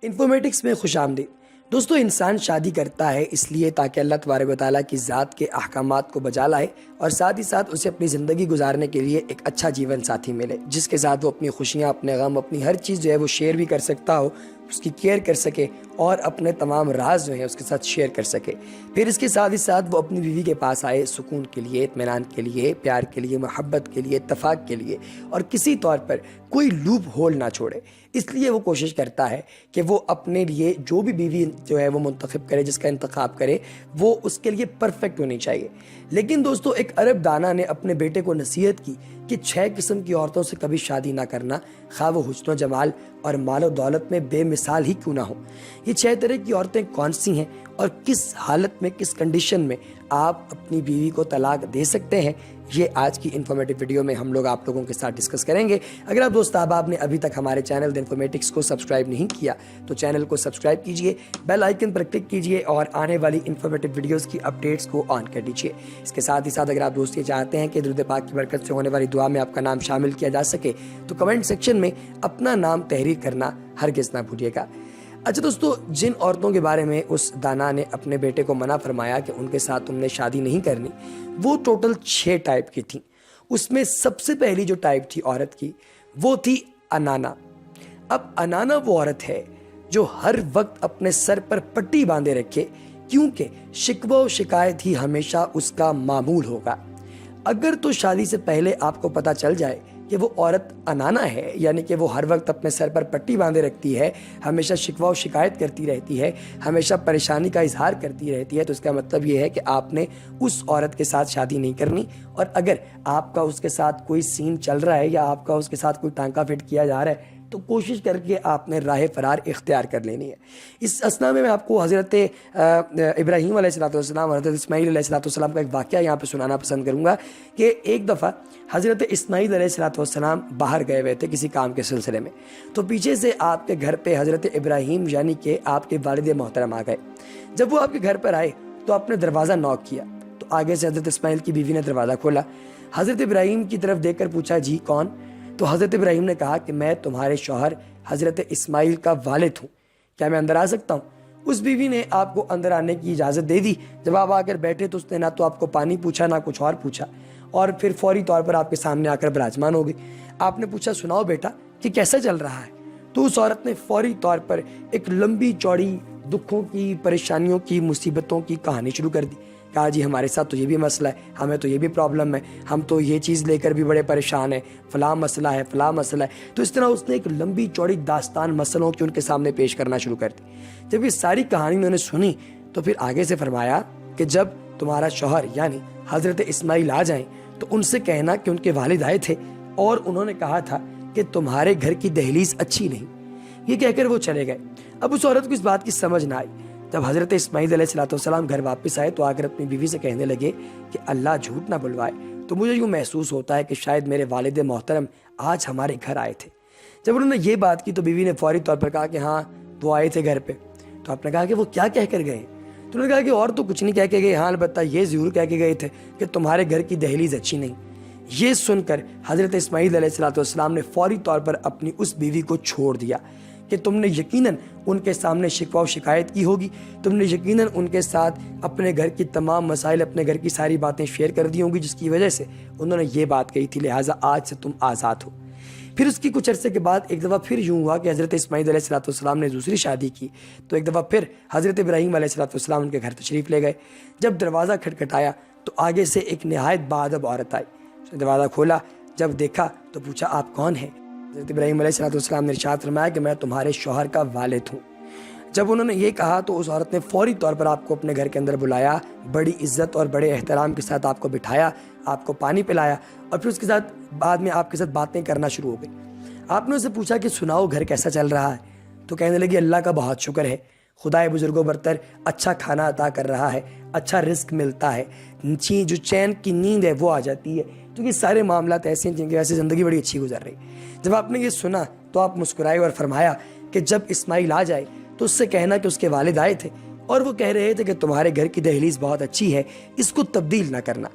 Informatics میں خوش آمدید دوستو. انسان شادی کرتا ہے اس لیے تاکہ اللہ تبارک و تعالیٰ کی ذات کے احکامات کو بجا لائے اور ساتھ ہی ساتھ اسے اپنی زندگی گزارنے کے لیے ایک اچھا جیون ساتھی ملے جس کے ساتھ وہ اپنی خوشیاں، اپنے غم، اپنی ہر چیز جو ہے وہ شیئر بھی کر سکتا ہو، اس کی کیئر کر سکے اور اپنے تمام راز جو ہیں اس کے ساتھ شیئر کر سکے. پھر اس کے ساتھ ہی ساتھ وہ اپنی بیوی کے پاس آئے سکون کے لیے، اطمینان کے لیے، پیار کے لیے، محبت کے لیے، اتفاق کے لیے، اور کسی طور پر کوئی لوپ ہول نہ چھوڑے. اس لیے وہ کوشش کرتا ہے کہ وہ اپنے لیے جو بھی بیوی جو ہے وہ منتخب کرے، جس کا انتخاب کرے، وہ اس کے لیے پرفیکٹ ہونی چاہیے. لیکن دوستو ایک عرب دانا نے اپنے بیٹے کو نصیحت کی کہ 6 قسم کی عورتوں سے کبھی شادی نہ کرنا، خواہ وہ حسن و جمال اور مال و دولت میں بے مثال ہی کیوں نہ ہو. یہ 6 طرح کی عورتیں کون سی ہیں اور کس حالت میں، کس کنڈیشن میں آپ اپنی بیوی کو طلاق دے سکتے ہیں، یہ آج کی انفارمیٹیو ویڈیو میں ہم لوگ آپ لوگوں کے ساتھ ڈسکس کریں گے. اگر آپ دوست احباب نے ابھی تک ہمارے چینل دی انفارمیٹکس کو سبسکرائب نہیں کیا تو چینل کو سبسکرائب کیجئے، بیل آئیکن پر کلک کیجئے اور آنے والی انفارمیٹیو ویڈیوز کی اپڈیٹس کو آن کر دیجئے. اس کے ساتھ ہی ساتھ اگر آپ دوست یہ چاہتے ہیں کہ درود پاک کی برکت سے ہونے والی دعا میں آپ کا نام شامل کیا جا سکے تو کمنٹ سیکشن میں اپنا نام تحریر کرنا ہرگز نہ بھولیے گا. اچھا دوستو، جن عورتوں کے بارے میں اس دانا نے اپنے بیٹے کو منع فرمایا کہ ان کے ساتھ تم نے شادی نہیں کرنی، وہ ٹوٹل 6 ٹائپ کی تھیں. اس میں سب سے پہلی جو ٹائپ تھی عورت کی وہ تھی انانا. اب انانا وہ عورت ہے جو ہر وقت اپنے سر پر پٹی باندھے رکھے، کیونکہ شکوہ و شکایت ہی ہمیشہ اس کا معمول ہوگا. اگر تو شادی سے پہلے آپ کو پتہ چل جائے کہ وہ عورت انانا ہے، یعنی کہ وہ ہر وقت اپنے سر پر پٹی باندھے رکھتی ہے، ہمیشہ شکوہ و شکایت کرتی رہتی ہے، ہمیشہ پریشانی کا اظہار کرتی رہتی ہے، تو اس کا مطلب یہ ہے کہ آپ نے اس عورت کے ساتھ شادی نہیں کرنی. اور اگر آپ کا اس کے ساتھ کوئی سین چل رہا ہے یا آپ کا اس کے ساتھ کوئی ٹانکا فٹ کیا جا رہا ہے تو کوشش کر کے آپ نے راہ فرار اختیار کر لینی ہے. اس اسنا میں آپ کو حضرت ابراہیم علیہ السلام اور حضرت اسماعیل علیہ السلام کا ایک واقعہ یہاں پہ سنانا پسند کروں گا کہ ایک دفعہ حضرت اسماعیل علیہ السلام باہر گئے ہوئے تھے کسی کام کے سلسلے میں، تو پیچھے سے آپ کے گھر پہ حضرت ابراہیم یعنی کہ آپ کے والد محترم آ گئے. جب وہ آپ کے گھر پر آئے تو آپ نے دروازہ نوک کیا تو آگے سے حضرت اسماعیل کی بیوی نے دروازہ کھولا. حضرت ابراہیم کی طرف دیکھ کر پوچھا جی کون؟ تو حضرت ابراہیم نے کہا کہ میں تمہارے شوہر حضرت اسماعیل کا والد ہوں، کیا میں اندر آ سکتا ہوں؟ اس بیوی نے آپ کو اندر آنے کی اجازت دے دی. جب آپ آ کر بیٹھے تو اس نے نہ تو آپ کو پانی پوچھا نہ کچھ اور پوچھا، اور پھر فوری طور پر آپ کے سامنے آ کر براجمان ہو گئی. آپ نے پوچھا سناؤ بیٹا کہ کیسا چل رہا ہے؟ تو اس عورت نے فوری طور پر ایک لمبی چوڑی دکھوں کی، پریشانیوں کی، مصیبتوں کی کہانی شروع کر دی. کہا جی ہمارے ساتھ تو یہ بھی مسئلہ ہے، ہمیں تو یہ بھی پرابلم ہے، ہم تو یہ چیز لے کر بھی بڑے پریشان ہیں، فلاں مسئلہ ہے، فلاں مسئلہ ہے. تو اس طرح اس نے ایک لمبی چوڑی داستان مسئلوں کی ان کے سامنے پیش کرنا شروع کر دی. جب یہ ساری کہانی انہوں نے سنی تو پھر آگے سے فرمایا کہ جب تمہارا شوہر یعنی حضرت اسماعیل آ جائیں تو ان سے کہنا کہ ان کے والد آئے تھے اور انہوں نے کہا تھا کہ تمہارے گھر کی دہلیز اچھی نہیں. یہ کہہ کر وہ چلے گئے. اب اس عورت کو اس بات کی سمجھ نہ آئی. جب حضرت اسماعیل علیہ السلام گھر واپس آئے تو آ کر اپنی بیوی سے کہنے لگے کہ اللہ جھوٹ نہ بلوائے، تو مجھے یوں محسوس ہوتا ہے کہ شاید میرے والد محترم آج ہمارے گھر آئے تھے. جب انہوں نے یہ بات کی تو بیوی نے فوری طور پر کہا کہ ہاں وہ آئے تھے گھر پہ. تو آپ نے کہا کہ وہ کیا کہہ کر گئے؟ تو انہوں نے کہا کہ اور تو کچھ نہیں کہہ کے گئے، ہاں البتہ یہ ضرور کہہ کے گئے تھے کہ تمہارے گھر کی دہلیز اچھی نہیں. یہ سن کر حضرت اسماعیل علیہ السلام نے فوری طور پر اپنی اس بیوی کو چھوڑ دیا کہ تم نے یقیناً ان کے سامنے شکوہ و شکایت کی ہوگی، تم نے یقیناً ان کے ساتھ اپنے گھر کی تمام مسائل، اپنے گھر کی ساری باتیں شیئر کر دی ہوں گی، جس کی وجہ سے انہوں نے یہ بات کہی تھی، لہٰذا آج سے تم آزاد ہو. پھر اس کی کچھ عرصے کے بعد ایک دفعہ پھر یوں ہوا کہ حضرت اسماعیل علیہ السلام نے دوسری شادی کی تو ایک دفعہ پھر حضرت ابراہیم علیہ السلام ان کے گھر تشریف لے گئے. جب دروازہ کھٹکھٹایا تو آگے سے ایک نہایت باادب عورت آئی. اس نے دروازہ کھولا، جب دیکھا تو پوچھا آپ کون ہیں؟ حضرت ابراہیم علیہ السلام نے ارشاد فرمایا کہ میں تمہارے شوہر کا والد ہوں. جب انہوں نے یہ کہا تو اس عورت نے فوری طور پر آپ کو اپنے گھر کے اندر بلایا، بڑی عزت اور بڑے احترام کے ساتھ آپ کو بٹھایا، آپ کو پانی پلایا اور پھر اس کے ساتھ بعد میں آپ کے ساتھ باتیں کرنا شروع ہو گئی. آپ نے اسے پوچھا کہ سناؤ گھر کیسا چل رہا ہے؟ تو کہنے لگی اللہ کا بہت شکر ہے، خدائے بزرگ و برتر اچھا کھانا عطا کر رہا ہے، اچھا رزق ملتا ہے، جو چین کی نیند ہے وہ آ جاتی ہے. تو یہ سارے معاملات ایسے ہیں جن کی وجہ سے زندگی بڑی اچھی گزر رہی. جب آپ نے یہ سنا تو آپ مسکرائے اور فرمایا کہ جب اسماعیل آ جائے تو اس سے کہنا کہ اس کے والد آئے تھے اور وہ کہہ رہے تھے کہ تمہارے گھر کی دہلیز بہت اچھی ہے، اس کو تبدیل نہ کرنا.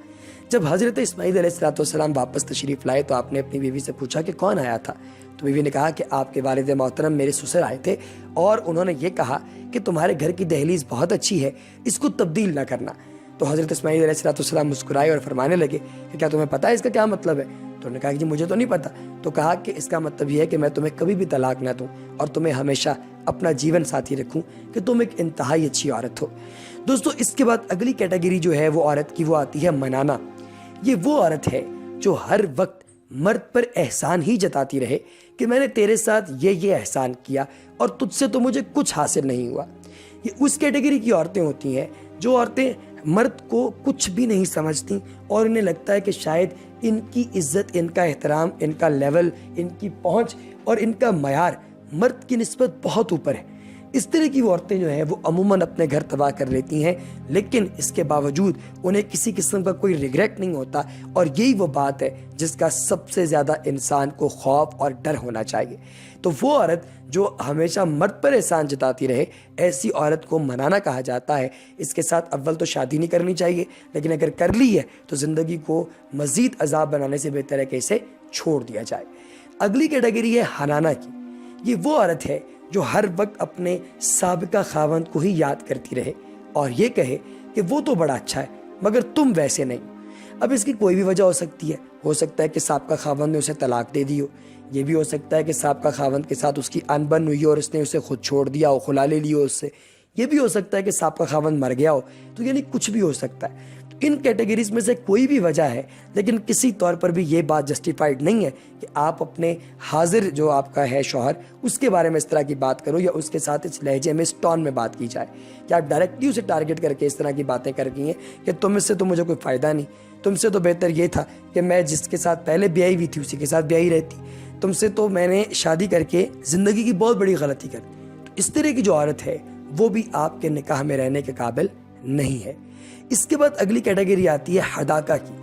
جب حضرت اسماعیل علیہ السلام واپس تشریف لائے تو آپ نے اپنی بیوی سے پوچھا کہ کون آیا تھا؟ تو بیوی نے کہا کہ آپ کے والد محترم میرے سسر آئے تھے اور انہوں نے یہ کہا کہ تمہارے گھر کی دہلیز بہت اچھی ہے، اس کو تبدیل نہ کرنا۔ تو حضرت اسماعیل علیہ السلام مسکرائے اور فرمانے لگے کہ کیا تمہیں پتہ ہے اس کا کیا مطلب ہے؟ تو انہوں نے کہا کہ جی مجھے تو نہیں پتا۔ تو کہا کہ اس کا مطلب یہ ہے کہ میں تمہیں کبھی بھی طلاق نہ دوں اور تمہیں ہمیشہ اپنا جیون ساتھی رکھوں، کہ تم ایک انتہائی اچھی عورت ہو۔ دوستو اس کے بعد اگلی کیٹیگری جو ہے وہ عورت کی، وہ آتی ہے منانا۔ یہ وہ عورت ہے جو ہر وقت مرد پر احسان ہی جتاتی رہے کہ میں نے تیرے ساتھ یہ احسان کیا اور تجھ سے تو مجھے کچھ حاصل نہیں ہوا۔ یہ اس کیٹیگری کی عورتیں ہوتی ہیں جو عورتیں مرد کو کچھ بھی نہیں سمجھتی اور انہیں لگتا ہے کہ شاید ان کی عزت، ان کا احترام، ان کا لیول، ان کی پہنچ اور ان کا معیار مرد کی نسبت بہت اوپر ہے۔ اس طرح کی وہ عورتیں جو ہیں وہ عموماً اپنے گھر تباہ کر لیتی ہیں، لیکن اس کے باوجود انہیں کسی قسم کا کوئی ریگریٹ نہیں ہوتا، اور یہی وہ بات ہے جس کا سب سے زیادہ انسان کو خوف اور ڈر ہونا چاہیے۔ تو وہ عورت جو ہمیشہ مرد پر احسان جتاتی رہے، ایسی عورت کو منانا کہا جاتا ہے۔ اس کے ساتھ اول تو شادی نہیں کرنی چاہیے، لیکن اگر کر لی ہے تو زندگی کو مزید عذاب بنانے سے بہتر ہے کہ اسے چھوڑ دیا جائے۔ اگلی کیٹیگری ہے حنانہ کی۔ یہ وہ عورت ہے جو ہر وقت اپنے سابقہ خاوند کو ہی یاد کرتی رہے اور یہ کہے کہ وہ تو بڑا اچھا ہے مگر تم ویسے نہیں۔ اب اس کی کوئی بھی وجہ ہو سکتا ہے کہ سابقہ خاوند نے اسے طلاق دے دی ہو، یہ بھی ہو سکتا ہے کہ سابقہ خاوند کے ساتھ اس کی انبن ہوئی اور اس نے اسے خود چھوڑ دیا ہو، خلا لے لی ہو اس سے، یہ بھی ہو سکتا ہے کہ سابقہ خاوند مر گیا ہو، تو یعنی کچھ بھی ہو سکتا ہے۔ ان کیٹیگریز میں سے کوئی بھی وجہ ہے، لیکن کسی طور پر بھی یہ بات جسٹیفائیڈ نہیں ہے کہ آپ اپنے حاضر جو آپ کا ہے شوہر، اس کے بارے میں اس طرح کی بات کرو یا اس کے ساتھ اس لہجے میں، اس ٹون میں بات کی جائے، کہ آپ ڈائریکٹلی اسے ٹارگٹ کر کے اس طرح کی باتیں کر گئی ہیں کہ تم سے تو مجھے کوئی فائدہ نہیں، تم سے تو بہتر یہ تھا کہ میں جس کے ساتھ پہلے بیاہی ہوئی تھی اسی کے ساتھ بیاہی رہتی، تم سے تو میں نے شادی کر کے زندگی کی بہت بڑی غلطی کر دی۔ تو اس طرح کی جو عورت ہے وہ بھی آپ کے نکاح میں رہنے کے قابل نہیں ہے۔ اس کے بعد اگلی کیٹیگری آتی ہے حداقہ کی۔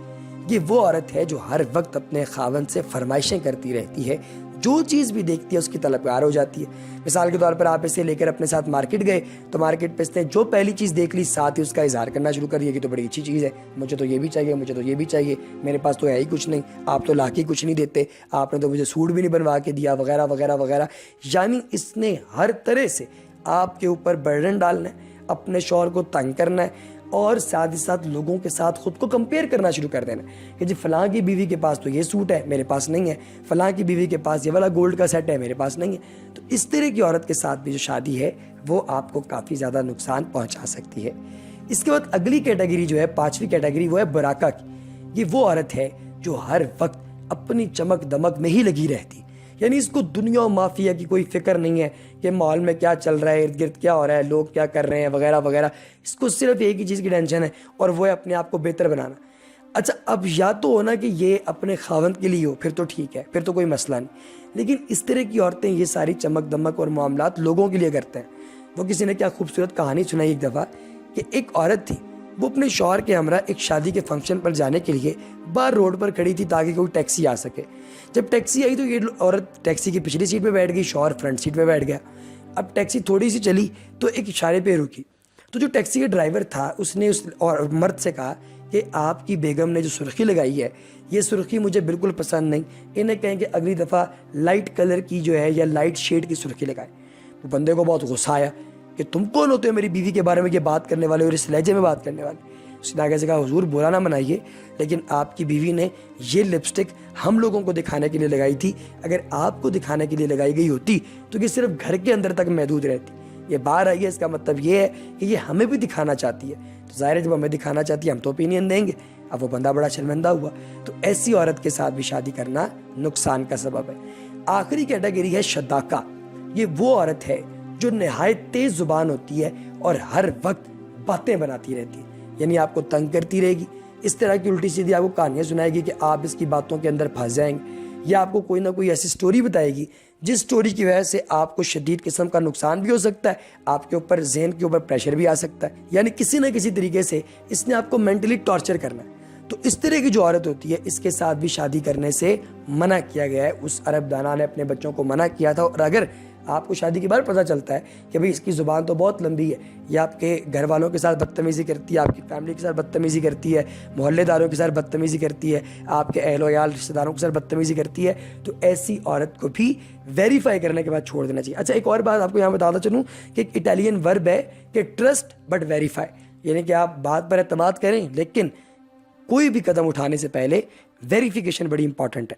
یہ وہ عورت ہے جو ہر وقت اپنے خاوند سے فرمائشیں کرتی رہتی ہے، جو چیز بھی دیکھتی ہے اس کی طلبگار ہو جاتی ہے۔ مثال کے طور پر آپ اسے لے کر اپنے ساتھ مارکیٹ گئے تو مارکیٹ پہ اس نے جو پہلی چیز دیکھ لی ساتھ ہی اس کا اظہار کرنا شروع کر دیا کہ تو بڑی اچھی چیز ہے، مجھے تو یہ بھی چاہیے، مجھے تو یہ بھی چاہیے، میرے پاس تو ہے ہی کچھ نہیں، آپ تو لا کے کچھ نہیں دیتے، آپ نے تو مجھے سوٹ بھی نہیں بنوا کے دیا، وغیرہ وغیرہ وغیرہ۔ یعنی اس نے ہر طرح سے آپ کے اوپر برڈن ڈالنا ہے، اپنے شوہر کو تنگ کرنا ہے، اور ساتھ ہی ساتھ لوگوں کے ساتھ خود کو کمپیئر کرنا شروع کر دینا کہ جی فلاں کی بیوی کے پاس تو یہ سوٹ ہے میرے پاس نہیں ہے، فلاں کی بیوی کے پاس یہ والا گولڈ کا سیٹ ہے میرے پاس نہیں ہے۔ تو اس طرح کی عورت کے ساتھ بھی جو شادی ہے وہ آپ کو کافی زیادہ نقصان پہنچا سکتی ہے۔ اس کے بعد اگلی کیٹیگری جو ہے، پانچویں کیٹیگری، وہ ہے براکہ کی۔ یہ وہ عورت ہے جو ہر وقت اپنی چمک دمک میں ہی لگی رہتی، یعنی اس کو دنیا و مافیا کی کوئی فکر نہیں ہے کہ ماحول میں کیا چل رہا ہے، ارد گرد کیا ہو رہا ہے، لوگ کیا کر رہے ہیں، وغیرہ وغیرہ۔ اس کو صرف ایک ہی چیز کی ٹینشن ہے اور وہ ہے اپنے آپ کو بہتر بنانا۔ اچھا اب یا تو ہونا کہ یہ اپنے خاوند کے لیے ہو، پھر تو ٹھیک ہے، پھر تو کوئی مسئلہ نہیں، لیکن اس طرح کی عورتیں یہ ساری چمک دمک اور معاملات لوگوں کے لیے کرتے ہیں۔ وہ کسی نے کیا خوبصورت کہانی سنائی ایک دفعہ کہ ایک عورت تھی، وہ اپنے شوہر کے ہمراہ ایک شادی کے فنکشن پر جانے کے لیے باہر روڈ پر کھڑی تھی تاکہ کوئی ٹیکسی آ سکے۔ جب ٹیکسی آئی تو یہ عورت ٹیکسی کی پچھلی سیٹ پہ بیٹھ گئی، شوہر فرنٹ سیٹ پہ بیٹھ گیا۔ اب ٹیکسی تھوڑی سی چلی تو ایک اشارے پہ رکی، تو جو ٹیکسی کا ڈرائیور تھا اس نے اس مرد سے کہا کہ آپ کی بیگم نے جو سرخی لگائی ہے یہ سرخی مجھے بالکل پسند نہیں، انہیں کہیں کہ اگلی دفعہ لائٹ کلر کی جو ہے یا لائٹ شیڈ کی سرخی لگائے۔ وہ بندے کو بہت غصہ آیا کہ تم کون ہوتے ہو میری بیوی کے بارے میں یہ بات کرنے والے اور اس لہجے میں بات کرنے والے۔ اس نے آگے سے کہا حضور برا نہ منائیے، لیکن آپ کی بیوی نے یہ لپسٹک ہم لوگوں کو دکھانے کے لیے لگائی تھی، اگر آپ کو دکھانے کے لیے لگائی گئی ہوتی تو یہ صرف گھر کے اندر تک محدود رہتی، یہ باہر آئی ہے، اس کا مطلب یہ ہے کہ یہ ہمیں بھی دکھانا چاہتی ہے، تو ظاہر ہے جب ہمیں دکھانا چاہتی ہے ہم تو اوپینین دیں گے۔ اب وہ بندہ بڑا شرمندہ ہوا۔ تو ایسی عورت کے ساتھ بھی شادی کرنا نقصان کا سبب ہے۔ آخری کیٹیگری ہے شداکا۔ یہ وہ عورت ہے جو نہایت تیز زبان ہوتی ہے اور ہر وقت باتیں بناتی رہتی ہے، یعنی آپ کو تنگ کرتی رہے گی، اس طرح کی الٹی سیدھی آپ کو کہانیاں سنائے گی کہ آپ اس کی باتوں کے اندر پھنس جائیں گے، یا آپ کو کوئی نہ کوئی ایسی سٹوری بتائے گی جس سٹوری کی وجہ سے آپ کو شدید قسم کا نقصان بھی ہو سکتا ہے، آپ کے اوپر ذہن کے اوپر پریشر بھی آ سکتا ہے، یعنی کسی نہ کسی طریقے سے اس نے آپ کو مینٹلی ٹارچر کرنا ہے۔ تو اس طرح کی جو عورت ہوتی ہے اس کے ساتھ بھی شادی کرنے سے منع کیا گیا ہے۔ اس عرب دانا نے اپنے بچوں کو منع کیا تھا، اور اگر آپ کو شادی کے بعد پتہ چلتا ہے کہ بھئی اس کی زبان تو بہت لمبی ہے، یہ آپ کے گھر والوں کے ساتھ بدتمیزی کرتی ہے، آپ کی فیملی کے ساتھ بدتمیزی کرتی ہے، محلے داروں کے ساتھ بدتمیزی کرتی ہے، آپ کے اہل و عیال رشتہ داروں کے ساتھ بدتمیزی کرتی ہے، تو ایسی عورت کو بھی ویریفائی کرنے کے بعد چھوڑ دینا چاہیے۔ اچھا، ایک اور بات آپ کو یہاں بتاتا چلوں کہ ایک اٹالین ورب ہے کہ ٹرسٹ بٹ ویریفائی، یعنی کہ آپ بات پر اعتماد کریں لیکن کوئی بھی قدم اٹھانے سے پہلے ویریفیکیشن بڑی امپورٹنٹ ہے۔